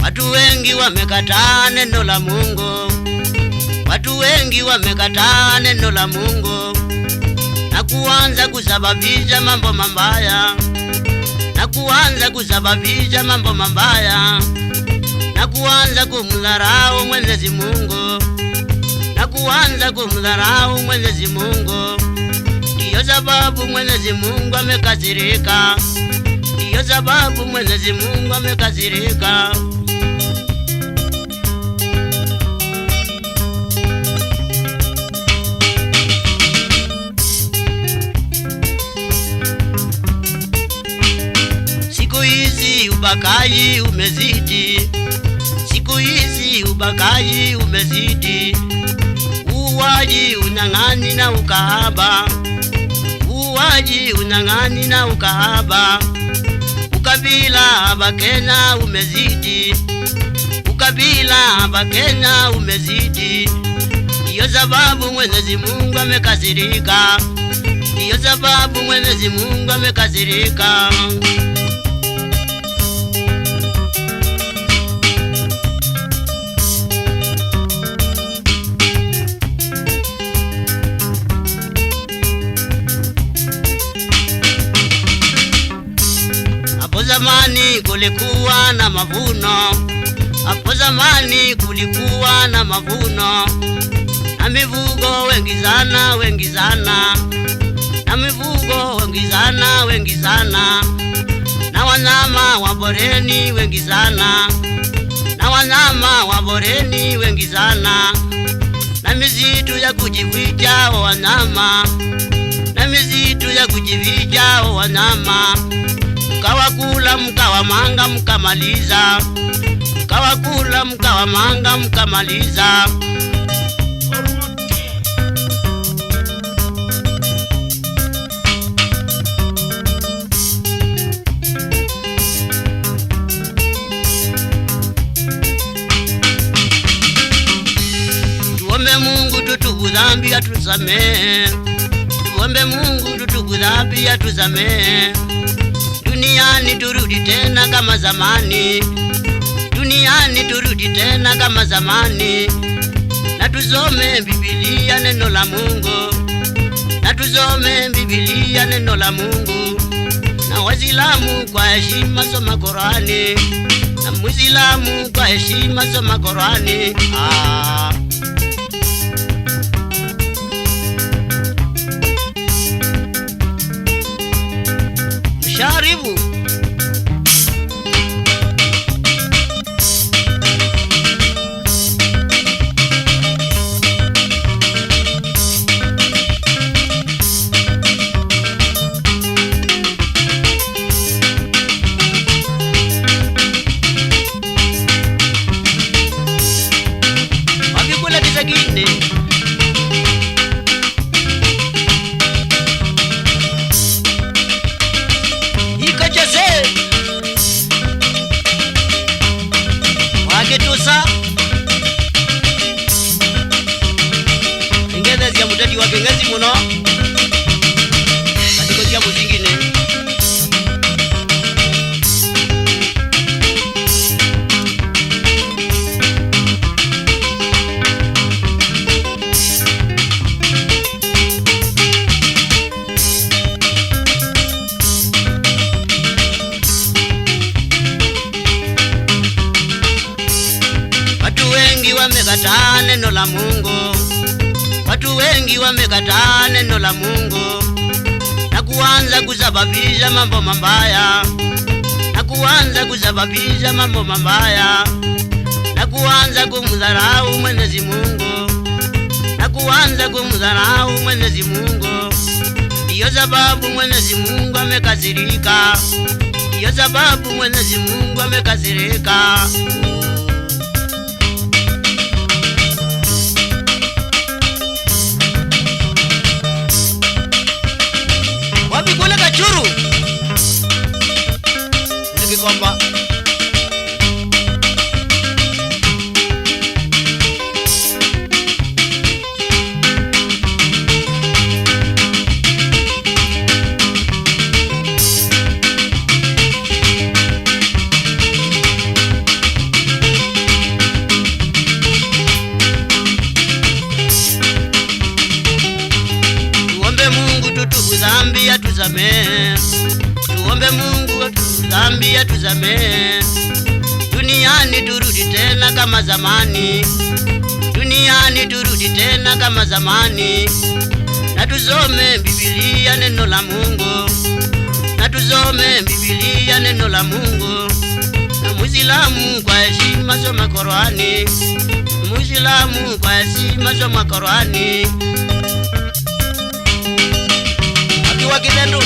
Watu wengi wamekataa neno la Mungu. Watu wengi wamekataa neno la Mungu na kuanza kusababisha mambo mabaya, na kuanza kusababisha mambo mabaya, na kuanza kumdharau Mwenyezi Mungu, na kuanza kumdharau Mwenyezi Mungu. Ndiyo sababu Mwenyezi Mungu amekasirika. Ndiyo sababu Mwenyezi Mungu amekasirika. Siku hizi ubakaji umezidi. Siku hizi ubakaji umezidi. Uwaji, unyang'anyi na ukahaba. Uwaji, unyang'anyi na ukahaba. Ukabila hapa Kenya umezidi. Ukabila hapa Kenya umezidi. Ndiyo sababu Mwenyezi Mungu amekasirika. Ndiyo sababu Mwenyezi Mungu amekasirika. Hapo zamani kulikuwa na mavuno. Hapo zamani kulikuwa na mavuno. Na mifugo wengi sana, wengi sana. Na mifugo wengi sana, wengi sana. Na wanyama wa boreni wengi sana. Na wanyama wa boreni wengi sana. Na misitu ya kujificha wanyama. Na misitu ya kujificha wanyama. Mkawakula mkawamanga mkamaliza. Mkawakula mkawamanga mkamaliza. Tuombe Mungu tutubu dhambi atusamehe. Tuombe Mungu tutubu dhambi atusamehe. Duniani turudi tena kama zamani. Duniani turudi tena kama zamani. Na tusome Biblia neno la Mungu. Na tusome Biblia neno la Mungu. Na Waislamu kwa heshima soma Qur'ani. Na Muislamu kwa heshima soma Qur'ani. Sharibu wapikula kisagine. Waketusa ingezi ya mutati wa kengezi muno katiko jambo zingine. Watu wengi wamekataa neno la Mungu. Watu wengi wamekataa neno la Mungu na kuanza kusababisha mambo mabaya. Na kuanza kusababisha mambo mabaya. Na kuanza kumdharau Mwenyezi Mungu. Na kuanza kumdharau Mwenyezi Mungu. Ndiyo sababu Mwenyezi Mungu amekasirika. Ndiyo sababu Mwenyezi Mungu amekasirika. Wapikula kachuru nikikomba tusamehe. Duniani turudi tena kama zamani, duniani turudi tena kama zamani. Na tusome Biblia neno la Mungu, na tusome Biblia neno la Mungu. Na Muislamu kwa heshima soma Qur'ani, Muislamu kwa heshima soma Qur'ani. Akiwa kitendo